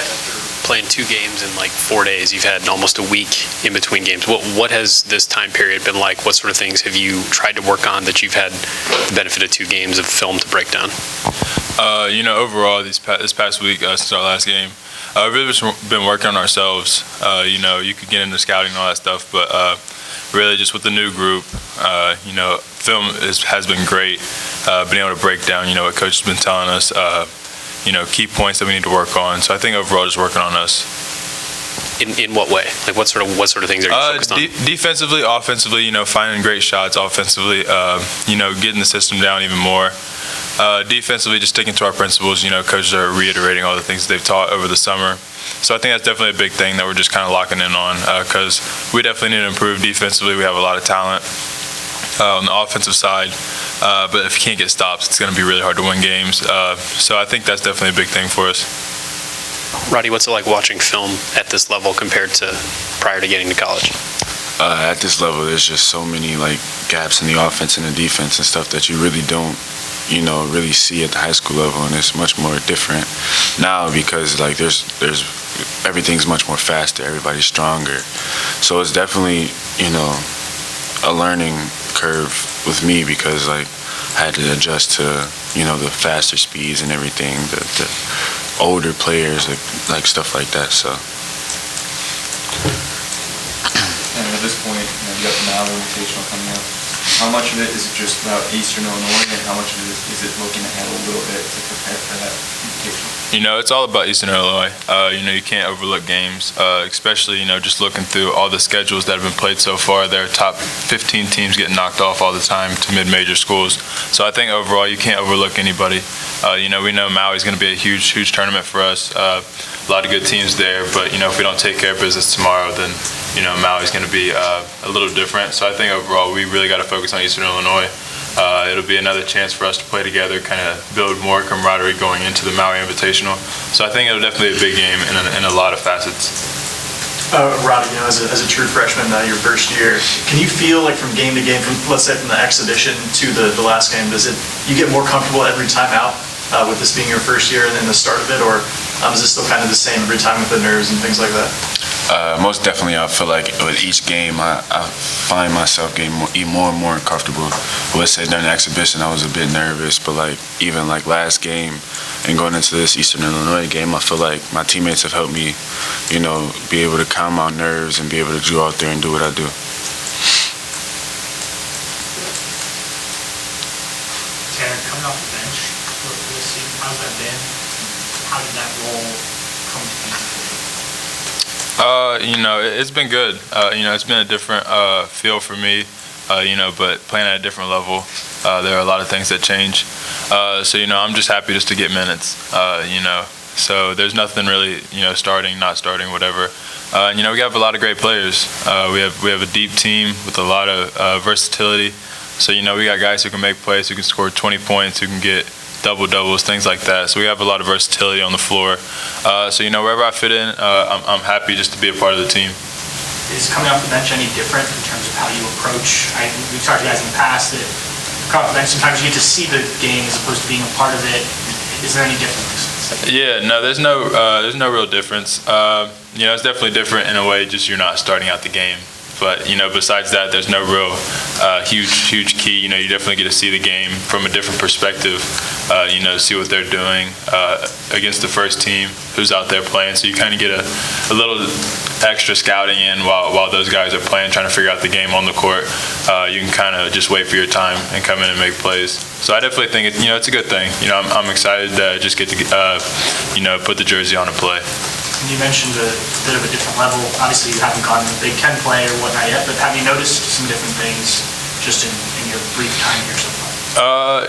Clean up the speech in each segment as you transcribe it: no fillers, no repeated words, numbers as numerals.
after playing 2 games in like 4 days, you've had almost a week in between games. What has this time period been like? What sort of things have you tried to work on that you've had the benefit of 2 games of film to break down? Overall, this past week since our last game, we've really just been working on ourselves. You could get into scouting and all that stuff, but really just with the new group, film has been great. Being able to break down, what coach has been telling us, key points that we need to work on. So I think overall, just working on us. In what way? Like what sort of things are you focused on? Defensively, offensively, finding great shots. Offensively, getting the system down even more. Defensively, just sticking to our principles. Coaches are reiterating all the things they've taught over the summer. So I think that's definitely a big thing that we're just kind of locking in on because we definitely need to improve defensively. We have a lot of talent on the offensive side, but if you can't get stops, it's going to be really hard to win games. So I think that's definitely a big thing for us. Roddy, what's it like watching film at this level compared to prior to getting to college? At this level, there's just so many gaps in the offense and the defense and stuff that you really don't really see at the high school level, and it's much more different now because there's everything's much more faster, everybody's stronger. So it's definitely a learning curve with me because I had to adjust to the faster speeds and everything, the older players, like stuff like that. So. And at this point, you got the Maui Invitational coming up. How much of it is just about Eastern Illinois, and how much of it is it looking ahead a little bit to prepare for that Invitational? It's all about Eastern Illinois. You can't overlook games, especially, just looking through all the schedules that have been played so far. There are top 15 teams getting knocked off all the time to mid-major schools. So I think overall you can't overlook anybody. We know Maui's going to be a huge tournament for us. A lot of good teams there, but, if we don't take care of business tomorrow, then, Maui's going to be a little different. So I think overall we really got to focus on Eastern Illinois. It'll be another chance for us to play together, kind of build more camaraderie going into the Maui Invitational. So I think it'll definitely be a big game in a lot of facets. Roddy, as a true freshman, your first year, can you feel from game to game, let's say from the exhibition to the last game, you get more comfortable every time out with this being your first year and then the start of it, or is it still kind of the same every time with the nerves and things like that? Most definitely, I feel like with each game, I find myself getting more and more comfortable. Let's say during the exhibition, I was a bit nervous, but even last game and going into this Eastern Illinois game, I feel like my teammates have helped me, be able to calm my nerves and be able to go out there and do what I do. Tanner, coming off the bench for this season, how's that been? How did that role come to be? It's been good. It's been a different feel for me, but playing at a different level, there are a lot of things that change. So, I'm just happy just to get minutes, So there's nothing really, starting, not starting, whatever. We have a lot of great players. We have a deep team with a lot of versatility. So, we got guys who can make plays, who can score 20 points, who can get double-doubles, things like that. So we have a lot of versatility on the floor. So, wherever I fit in, I'm happy just to be a part of the team. Is coming off the bench any different in terms of how you approach? We've talked to guys in the past that coming off the bench, sometimes you get to see the game as opposed to being a part of it. Is there any difference? Yeah, no, there's no real difference. It's definitely different in a way, just you're not starting out the game. But, besides that, there's no real huge key. You definitely get to see the game from a different perspective, see what they're doing against the first team who's out there playing. So you kind of get a little extra scouting in while those guys are playing, trying to figure out the game on the court. You can kind of just wait for your time and come in and make plays. So I definitely think it's a good thing. I'm excited to just get to put the jersey on and play. You mentioned a bit of a different level. Obviously, you haven't gone to the Big Ten play or whatnot yet, but have you noticed some different things just in your brief time here so far?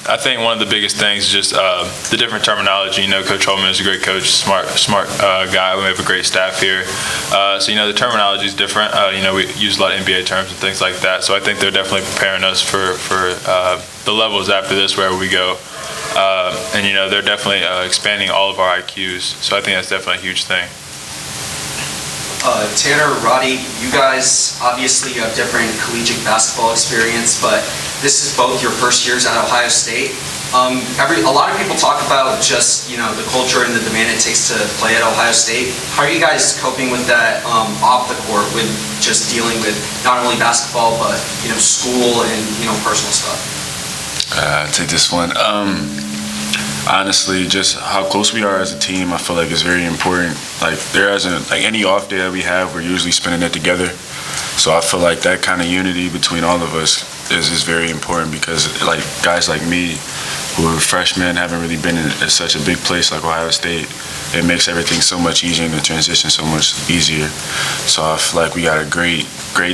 I think one of the biggest things is just the different terminology. Coach Holden is a great coach, smart guy. We have a great staff here. So the terminology is different. We use a lot of NBA terms and things like that. So I think they're definitely preparing us for the levels after this, wherever we go. And they're definitely expanding all of our IQs. So I think that's definitely a huge thing. Tanner, Roddy, you guys obviously have different collegiate basketball experience, but this is both your first years at Ohio State. A lot of people talk about just, the culture and the demand it takes to play at Ohio State. How are you guys coping with that off the court, with just dealing with not only basketball, but, school and, personal stuff? I'll take this one. Honestly, just how close we are as a team, I feel like is very important. Like there isn't like any off day that we have, we're usually spending it together. So I feel like that kind of unity between all of us is very important, because like guys like me who are freshmen, haven't really been in such a big place like Ohio State, it makes everything so much easier and the transition so much easier. So I feel like we got a great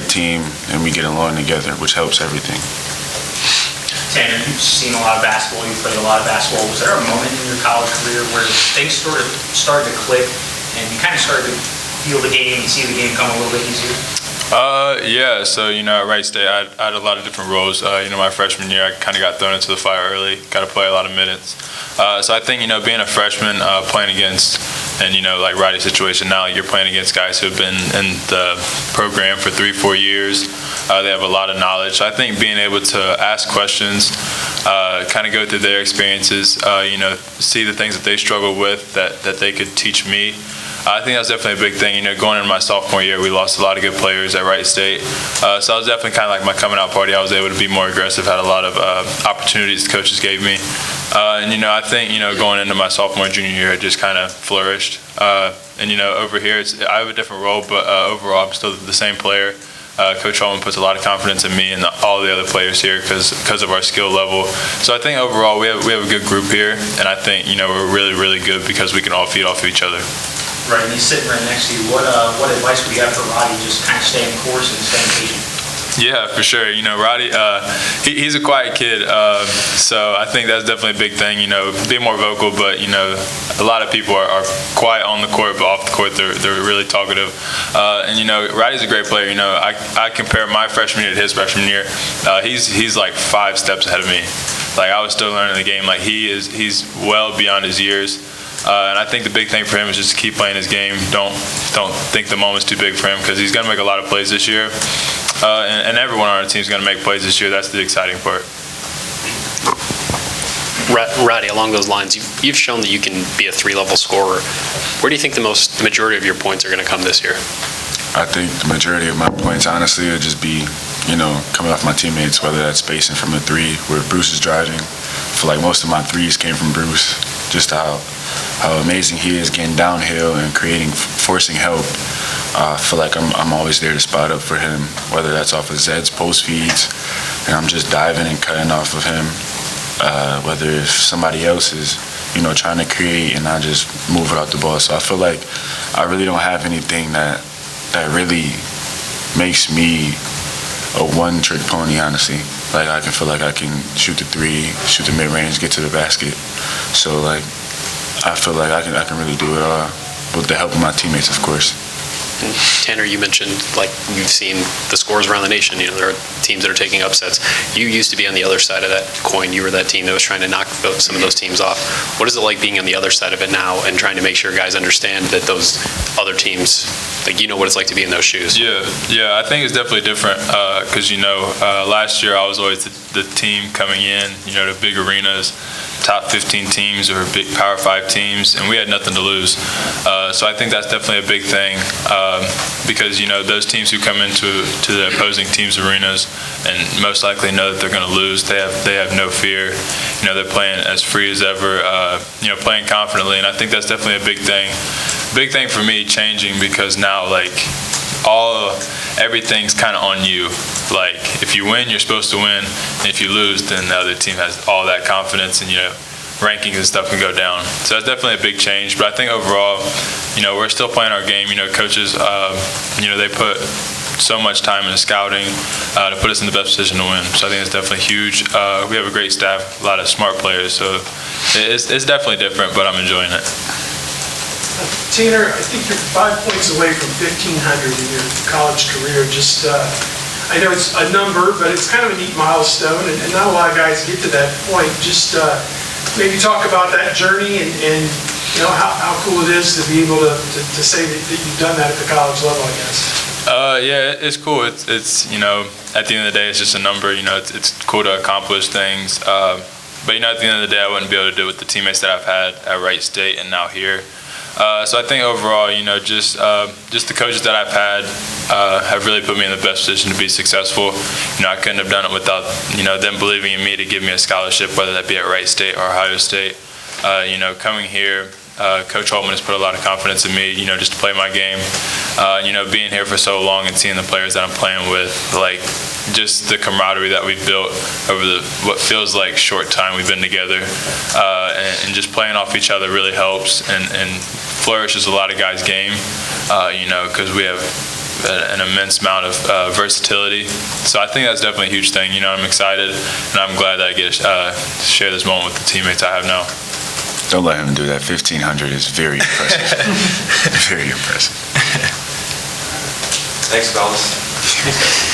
team and we get along together, which helps everything. Tanner, you've seen a lot of basketball, you've played a lot of basketball. Was there a moment in your college career where things sort of started to click and you kind of started to feel the game and see the game come a little bit easier? Yeah, so, at Wright State, I had a lot of different roles. My freshman year, I kind of got thrown into the fire early, got to play a lot of minutes. So I think, being a freshman, playing against, and, like Roddy's situation now, you're playing against guys who have been in the program for 3-4 years. They have a lot of knowledge. So I think being able to ask questions, kind of go through their experiences, see the things that they struggle with that they could teach me. I think that's definitely a big thing. Going into my sophomore year, we lost a lot of good players at Wright State. So I was definitely kind of like my coming out party. I was able to be more aggressive, had a lot of opportunities the coaches gave me. And, I think, going into my sophomore, junior year, it just kind of flourished. And, over here, I have a different role, but overall, I'm still the same player. Coach Holden puts a lot of confidence in me and all the other players here because of our skill level. So I think overall we have a good group here, and I think we're really, really good because we can all feed off of each other. Right, and he's sitting right next to you. What advice would you have for Roddy? Just kind of staying course and staying patient. Yeah, for sure. Roddy, he's a quiet kid, so I think that's definitely a big thing. Being more vocal, but a lot of people are quiet on the court, but off the court they're really talkative. And Roddy's a great player. I compare my freshman year to his freshman year. He's like 5 steps ahead of me. Like I was still learning the game. Like he's well beyond his years. And I think the big thing for him is just to keep playing his game. Don't think the moment's too big for him, because he's going to make a lot of plays this year. And everyone on our team is going to make plays this year. That's the exciting part. Roddy, along those lines, you've shown that you can be a 3-level scorer. Where do you think the majority of your points are going to come this year? I think the majority of my points, honestly, would just be, coming off my teammates, whether that's spacing from the 3, where Bruce is driving. I feel like most of my 3s came from Bruce, just how amazing he is getting downhill and forcing help. I feel like I'm always there to spot up for him, whether that's off of Zed's post feeds, and I'm just diving and cutting off of him, whether if somebody else is, trying to create and I just move it out the ball. So I feel like I really don't have anything that really makes me a one-trick pony, honestly. Like I can feel like I can shoot the 3, shoot the mid-range, get to the basket. So like I feel like I can really do it all with the help of my teammates, of course. And Tanner, you mentioned like you've seen the scores around the nation. There are teams that are taking upsets. You used to be on the other side of that coin. You were that team that was trying to knock some of those teams off. What is it like being on the other side of it now and trying to make sure guys understand that those other teams, like what it's like to be in those shoes? Yeah, I think it's definitely different because last year I was always the team coming in, to big arenas, top 15 teams or big Power 5 teams, and we had nothing to lose. So I think that's definitely a big thing because those teams who come into the opposing teams' arenas and most likely know that they're going to lose, they have no fear. They're playing as free as ever, playing confidently, and I think that's definitely a big thing. Big thing for me changing, because now everything's kind of on you. Like if you win, you're supposed to win, and if you lose, then the other team has all that confidence, and rankings and stuff can go down. So that's definitely a big change. But I think overall, we're still playing our game. Coaches, they put so much time into scouting to put us in the best position to win. So I think it's definitely huge. We have a great staff, a lot of smart players. So it's definitely different, but I'm enjoying it. Tanner, I think you're 5 points away from 1,500 in your college career. Just, I know it's a number, but it's kind of a neat milestone, and not a lot of guys get to that point. Just maybe talk about that journey and how cool it is to be able to say that you've done that at the college level, I guess. Yeah, it's cool. It's at the end of the day, it's just a number. It's cool to accomplish things. But But, you know, at the end of the day, I wouldn't be able to do it with the teammates that I've had at Wright State and now here. So I think overall, you know, just the coaches that I've had have really put me in the best position to be successful. You know, I couldn't have done it without, you know, them believing in me to give me a scholarship, whether that be at Wright State or Ohio State. You know, coming here, Coach Holden has put a lot of confidence in me, you know, just to play my game. You know, being here for so long and seeing the players that I'm playing with, like, just the camaraderie that we've built over what feels like short time we've been together, and just playing off each other really helps and flourishes a lot of guys' game, you know, because we have an immense amount of versatility. So I think that's definitely a huge thing. You know, I'm excited, and I'm glad that I get to share this moment with the teammates I have now. Don't let him do that. 1,500 is very impressive. Very impressive. Thanks, fellas.